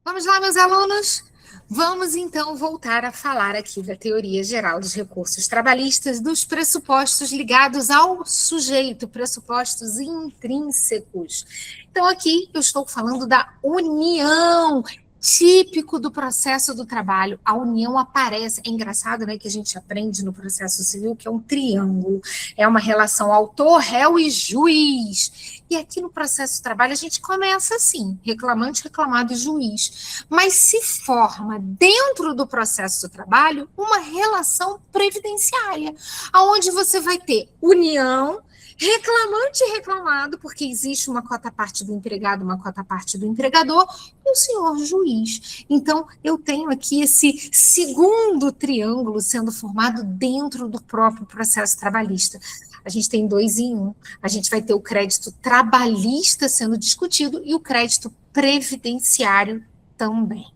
Vamos lá, meus alunos? Vamos, então, voltar a falar aqui da teoria geral dos recursos trabalhistas, dos pressupostos ligados ao sujeito, pressupostos intrínsecos. Então, aqui eu estou falando da união, típico do processo do trabalho. A união aparece, é engraçado, né, que a gente aprende no processo civil que é um triângulo, é uma relação autor, réu e juiz. E aqui no processo do trabalho a gente começa assim, reclamante, reclamado e juiz. Mas se forma dentro do processo do trabalho uma relação previdenciária, onde você vai ter união, reclamante e reclamado, porque existe uma cota-parte do empregado, uma cota-parte do empregador, e o senhor juiz. Então, eu tenho aqui esse segundo triângulo sendo formado dentro do próprio processo trabalhista. A gente tem 2 em 1. A gente vai ter o crédito trabalhista sendo discutido e o crédito previdenciário também.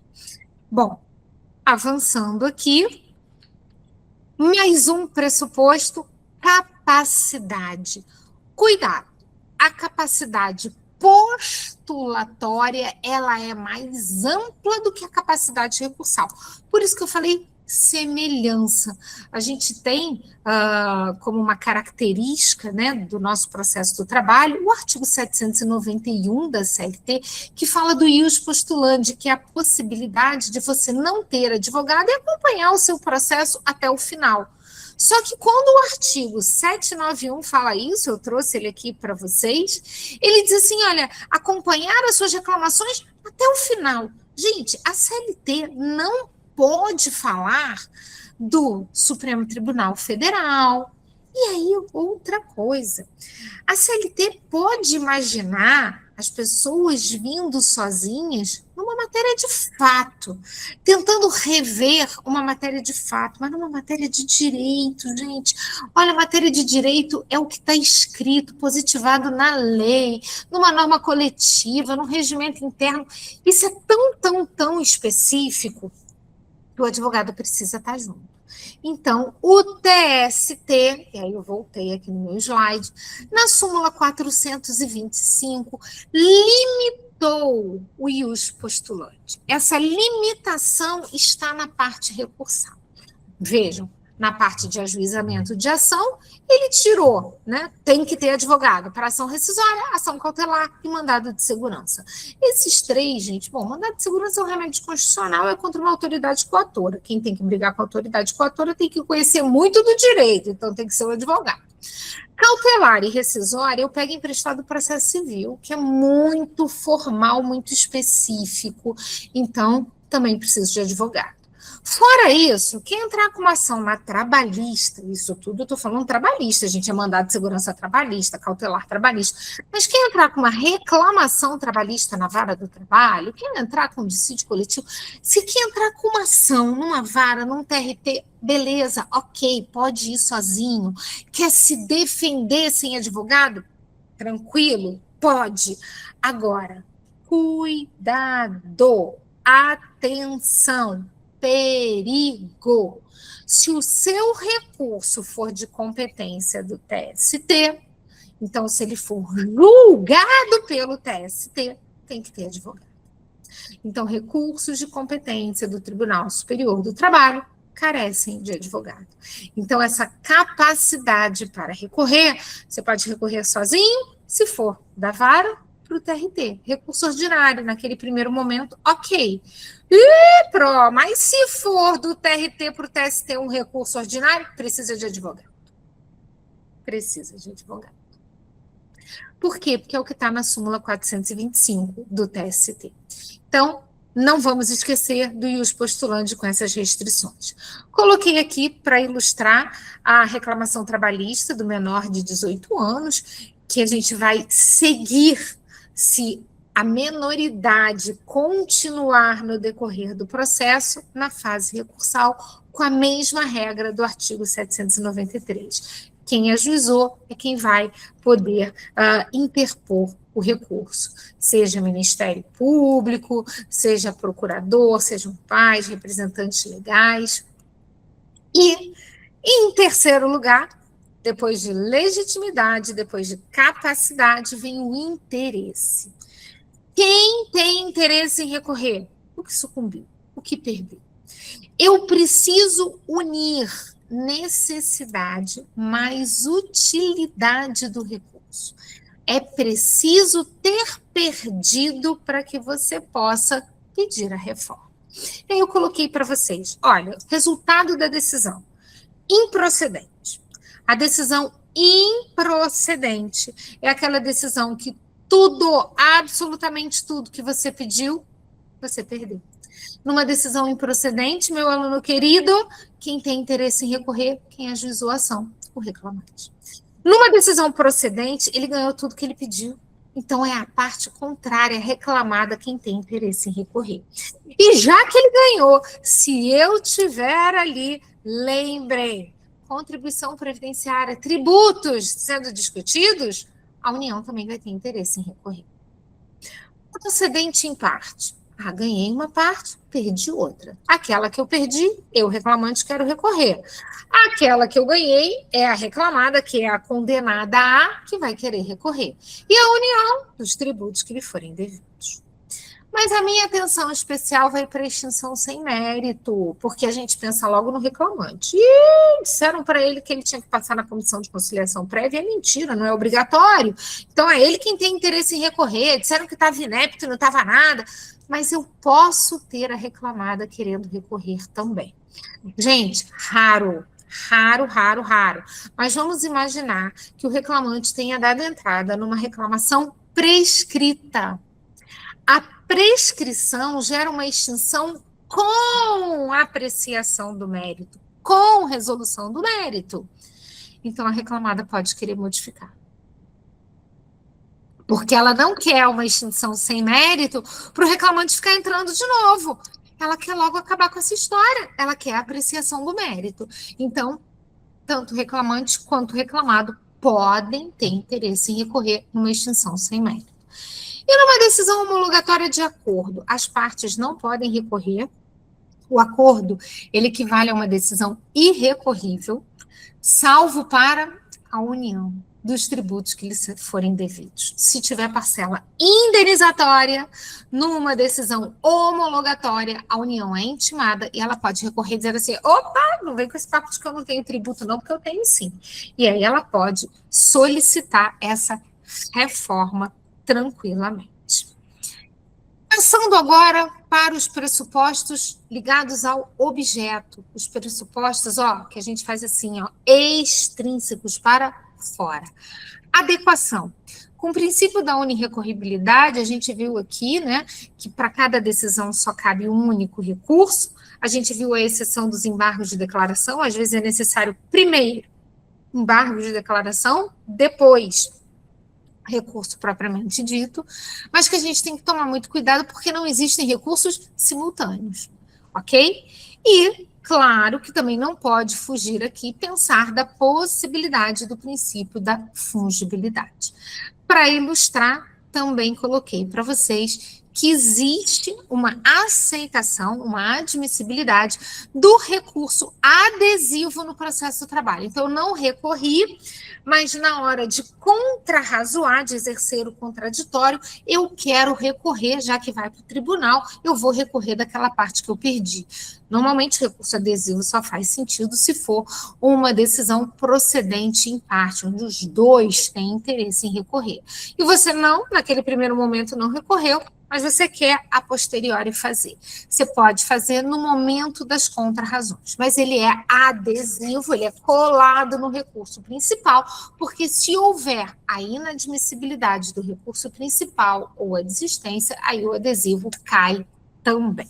Bom, avançando aqui, mais um pressuposto, capacidade. Cuidado, a capacidade postulatória, ela é mais ampla do que a capacidade recursal. Por isso que eu falei semelhança. A gente tem como uma característica, né, do nosso processo do trabalho o artigo 791 da CLT, que fala do ius postulandi, que é a possibilidade de você não ter advogado e acompanhar o seu processo até o final. Só que quando o artigo 791 fala isso, eu trouxe ele aqui para vocês, ele diz assim, olha, acompanhar as suas reclamações até o final. Gente, a CLT não pode falar do Supremo Tribunal Federal. E aí, outra coisa, a CLT pode imaginar as pessoas vindo sozinhas numa matéria de fato, tentando rever uma matéria de fato, mas numa matéria de direito, gente. Olha, a matéria de direito é o que está escrito, positivado na lei, numa norma coletiva, no regimento interno. Isso é tão específico que o advogado precisa estar junto. Então, o TST, e aí eu voltei aqui no meu slide, na súmula 425, limitou o ius postulante. Essa limitação está na parte recursal. Vejam, na parte de ajuizamento de ação, ele tirou, né? Tem que ter advogado para ação rescisória, ação cautelar e mandado de segurança. Esses 3, gente, bom, mandado de segurança é um remédio constitucional, é contra uma autoridade coatora. Quem tem que brigar com a autoridade coatora tem que conhecer muito do direito, então tem que ser um advogado. Cautelar e rescisória, eu pego emprestado do processo civil, que é muito formal, muito específico, então também preciso de advogado. Fora isso, quem entrar com uma ação na trabalhista, isso tudo eu estou falando trabalhista, gente, é mandado de segurança trabalhista, cautelar trabalhista, mas quem entrar com uma reclamação trabalhista na vara do trabalho, quem entrar com um dissídio coletivo, se quem entrar com uma ação numa vara, num TRT, beleza, ok, pode ir sozinho, quer se defender sem advogado? Tranquilo? Pode. Agora, cuidado, atenção, perigo. Se o seu recurso for de competência do TST, então, se ele for julgado pelo TST, tem que ter advogado. Então, recursos de competência do Tribunal Superior do Trabalho carecem de advogado. Então, essa capacidade para recorrer, você pode recorrer sozinho, se for da vara, para o TRT. Recurso ordinário, naquele primeiro momento, ok. Mas se for do TRT para o TST um recurso ordinário, precisa de advogado. Precisa de advogado. Por quê? Porque é o que está na súmula 425 do TST. Então, não vamos esquecer do ius postulandi com essas restrições. Coloquei aqui para ilustrar a reclamação trabalhista do menor de 18 anos, que a gente vai seguir se a menoridade continuar no decorrer do processo na fase recursal, com a mesma regra do artigo 793. Quem ajuizou é quem vai poder interpor o recurso, seja Ministério Público, seja procurador, sejam pais, representantes legais. E, em terceiro lugar, depois de legitimidade, depois de capacidade, vem o interesse. Quem tem interesse em recorrer? o que sucumbiu, o que perdeu. Eu preciso unir necessidade mais utilidade do recurso. É preciso ter perdido para que você possa pedir a reforma. E aí eu coloquei para vocês, olha, resultado da decisão improcedente. A decisão improcedente é aquela decisão que tudo, absolutamente tudo que você pediu, você perdeu. Numa decisão improcedente, meu aluno querido, quem tem interesse em recorrer, quem ajuizou a ação, o reclamante. Numa decisão procedente, ele ganhou tudo que ele pediu. Então, é a parte contrária, reclamada, quem tem interesse em recorrer. E já que ele ganhou, se eu tiver ali, lembrem, contribuição previdenciária, tributos sendo discutidos, a União também vai ter interesse em recorrer. Procedente em parte. Ganhei uma parte, perdi outra. Aquela que eu perdi, eu, reclamante, quero recorrer. Aquela que eu ganhei é a reclamada, que é a condenada a, que vai querer recorrer. E a união dos tributos que lhe forem devidos. Mas a minha atenção especial vai para a extinção sem mérito, porque a gente pensa logo no reclamante. E disseram para ele que ele tinha que passar na comissão de conciliação prévia, é mentira, não é obrigatório. Então é ele quem tem interesse em recorrer, disseram que estava inepto e não estava nada, mas eu posso ter a reclamada querendo recorrer também. Gente, raro. Mas vamos imaginar que o reclamante tenha dado entrada numa reclamação prescrita. A prescrição gera uma extinção com apreciação do mérito, com resolução do mérito. Então, a reclamada pode querer modificar. Porque ela não quer uma extinção sem mérito para o reclamante ficar entrando de novo. Ela quer logo acabar com essa história. Ela quer a apreciação do mérito. Então, tanto o reclamante quanto o reclamado podem ter interesse em recorrer numa extinção sem mérito. E numa decisão homologatória de acordo, as partes não podem recorrer. O acordo, ele equivale a uma decisão irrecorrível, salvo para a união dos tributos que lhes forem devidos. Se tiver parcela indenizatória, numa decisão homologatória, a união é intimada e ela pode recorrer e dizer assim, opa, não vem com esse papo de que eu não tenho tributo não, porque eu tenho sim. E aí ela pode solicitar essa reforma tranquilamente. Passando agora para os pressupostos ligados ao objeto, os pressupostos, que a gente faz assim, extrínsecos para fora. Adequação. Com o princípio da unirrecorribilidade, a gente viu aqui, né, que para cada decisão só cabe um único recurso. A gente viu a exceção dos embargos de declaração, às vezes é necessário primeiro embargo de declaração, depois recurso propriamente dito, mas que a gente tem que tomar muito cuidado porque não existem recursos simultâneos, ok? E, claro, que também não pode fugir aqui pensar da possibilidade do princípio da fungibilidade. Para ilustrar, também coloquei para vocês que existe uma aceitação, uma admissibilidade do recurso adesivo no processo do trabalho. Então, eu não recorri, mas na hora de contrarrazoar, de exercer o contraditório, eu quero recorrer, já que vai para o tribunal, eu vou recorrer daquela parte que eu perdi. Normalmente, recurso adesivo só faz sentido se for uma decisão procedente em parte, onde os dois têm interesse em recorrer. E você não, naquele primeiro momento, não recorreu, mas você quer a posteriori fazer. Você pode fazer no momento das contrarrazões, mas ele é adesivo, ele é colado no recurso principal, porque se houver a inadmissibilidade do recurso principal ou a desistência, aí o adesivo cai também.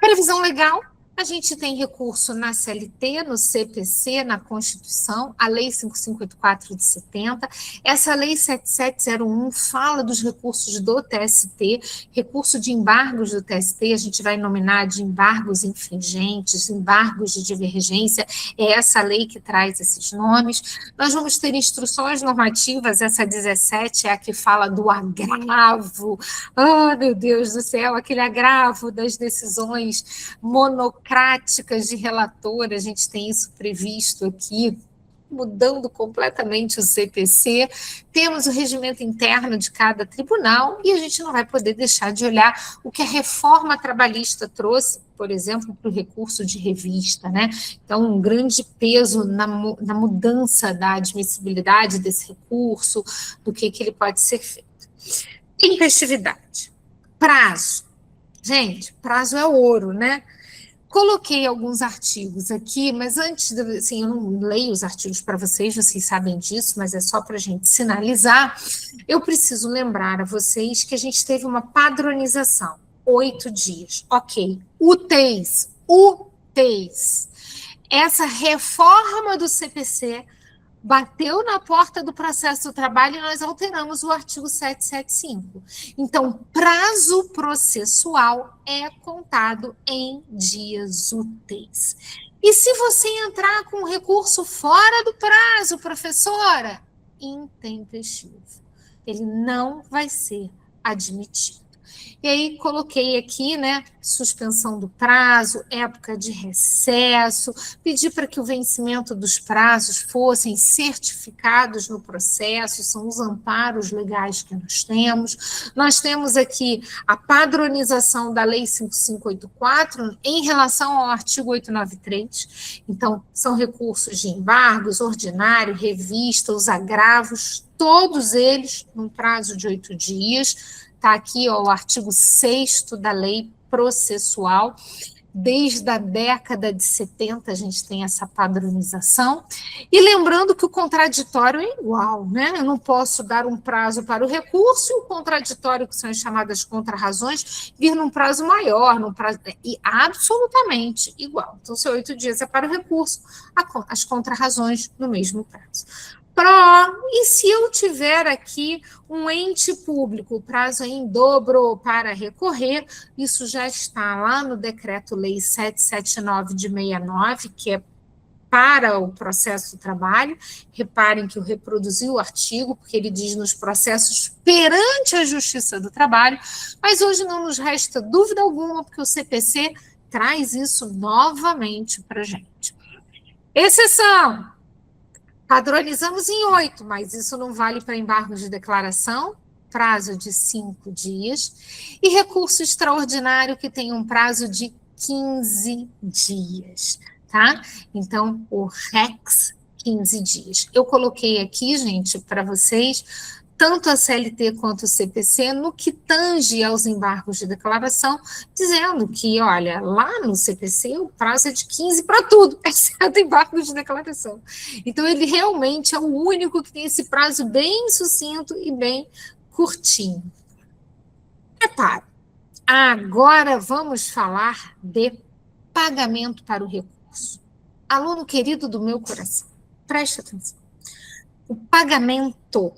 Previsão legal. A gente tem recurso na CLT, no CPC, na Constituição, a Lei 5584 de 70. Essa Lei 7701 fala dos recursos do TST, recurso de embargos do TST, a gente vai nominar de embargos infringentes, embargos de divergência, é essa lei que traz esses nomes. Nós vamos ter instruções normativas, essa 17 é a que fala do agravo, meu Deus do céu, aquele agravo das decisões monocráticas de relator, a gente tem isso previsto aqui mudando completamente o CPC, temos o regimento interno de cada tribunal e a gente não vai poder deixar de olhar o que a reforma trabalhista trouxe, por exemplo, para o recurso de revista, né? Então, um grande peso na mudança da admissibilidade desse recurso, do que ele pode ser feito. Tempestividade. Prazo. Gente, prazo é ouro, né? Coloquei alguns artigos aqui, mas antes, assim, eu não leio os artigos para vocês sabem disso, mas é só para a gente sinalizar. Eu preciso lembrar a vocês que a gente teve uma padronização, 8 dias. Ok, UTIs. Essa reforma do CPC bateu na porta do processo do trabalho e nós alteramos o artigo 775. Então, prazo processual é contado em dias úteis. E se você entrar com recurso fora do prazo, professora, intempestivo, ele não vai ser admitido. E aí coloquei aqui, né, suspensão do prazo, época de recesso, pedi para que o vencimento dos prazos fossem certificados no processo, são os amparos legais que nós temos. Nós temos aqui a padronização da Lei 5584 em relação ao artigo 893. Então, são recursos de embargos, ordinário, revista, os agravos, todos eles num prazo de 8 dias. Está aqui ó, o artigo 6º da lei processual. Desde a década de 70 a gente tem essa padronização. E lembrando que o contraditório é igual, né? Eu não posso dar um prazo para o recurso e o contraditório, que são as chamadas contrarrazões, vir num prazo maior, num prazo e absolutamente igual. Então, se 8 dias é para o recurso, as contrarrazões no mesmo prazo. E se eu tiver aqui um ente público, prazo em dobro para recorrer, isso já está lá no Decreto-Lei 779 de 69, que é para o processo do trabalho. Reparem que eu reproduzi o artigo, porque ele diz nos processos perante a Justiça do Trabalho, mas hoje não nos resta dúvida alguma, porque o CPC traz isso novamente para a gente. Exceção. Padronizamos em 8, mas isso não vale para embargos de declaração, prazo de 5 dias, e recurso extraordinário que tem um prazo de 15 dias, tá? Então, o REX, 15 dias. Eu coloquei aqui, gente, para vocês, tanto a CLT quanto o CPC, no que tange aos embargos de declaração, dizendo que, olha, lá no CPC o prazo é de 15 para tudo, exceto embargos de declaração. Então, ele realmente é o único que tem esse prazo bem sucinto e bem curtinho. Repare, agora vamos falar de pagamento para o recurso. Aluno querido do meu coração, preste atenção. O pagamento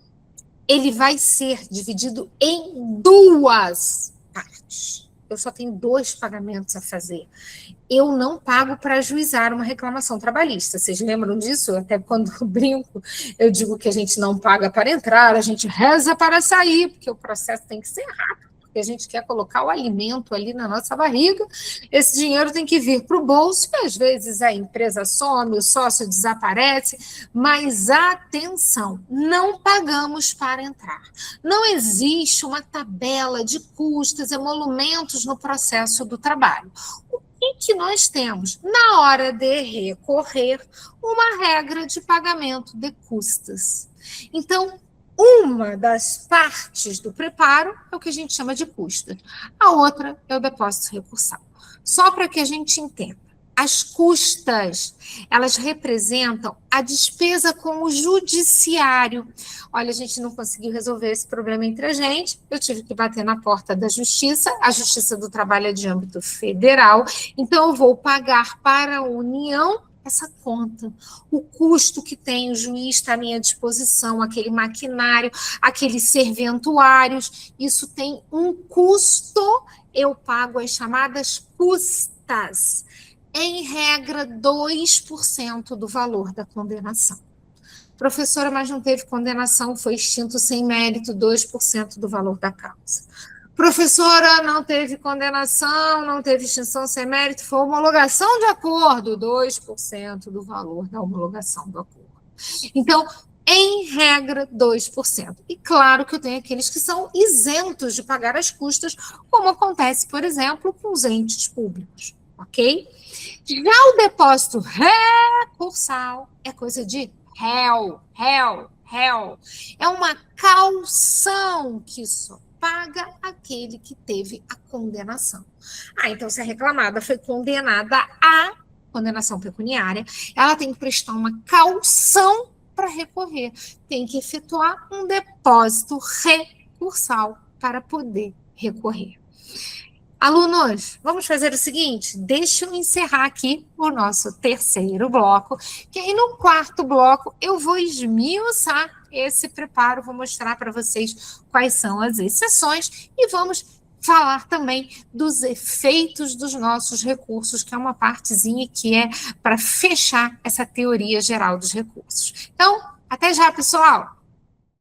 ele vai ser dividido em 2 partes. Eu só tenho 2 pagamentos a fazer. Eu não pago para ajuizar uma reclamação trabalhista. Vocês lembram disso? Até quando eu brinco, eu digo que a gente não paga para entrar, a gente reza para sair, porque o processo tem que ser rápido, porque a gente quer colocar o alimento ali na nossa barriga, esse dinheiro tem que vir para o bolso, e às vezes a empresa some, o sócio desaparece, mas atenção, não pagamos para entrar. Não existe uma tabela de custos, emolumentos no processo do trabalho. O que nós temos? Na hora de recorrer, uma regra de pagamento de custas. Então, uma das partes do preparo é o que a gente chama de custas. A outra é o depósito recursal. Só para que a gente entenda. As custas, elas representam a despesa com o judiciário. Olha, a gente não conseguiu resolver esse problema entre a gente, eu tive que bater na porta da Justiça, a Justiça do Trabalho é de âmbito federal, então eu vou pagar para a União essa conta, o custo que tem o juiz está à minha disposição, aquele maquinário, aqueles serventuários, isso tem um custo, eu pago as chamadas custas, em regra 2% do valor da condenação. Professora, mas não teve condenação, foi extinto sem mérito, 2% do valor da causa. Professora, não teve condenação, não teve extinção sem mérito, foi homologação de acordo, 2% do valor da homologação do acordo. Então, em regra, 2%. E claro que eu tenho aqueles que são isentos de pagar as custas, como acontece, por exemplo, com os entes públicos, ok? Já o depósito recursal é coisa de réu. É uma caução que só paga aquele que teve a condenação. Então se a reclamada foi condenada a condenação pecuniária, ela tem que prestar uma caução para recorrer, tem que efetuar um depósito recursal para poder recorrer. Alunos, vamos fazer o seguinte, deixa eu encerrar aqui o nosso terceiro bloco, que aí no quarto bloco eu vou esmiuçar esse preparo, vou mostrar para vocês quais são as exceções e vamos falar também dos efeitos dos nossos recursos, que é uma partezinha que é para fechar essa teoria geral dos recursos. Então, até já, pessoal!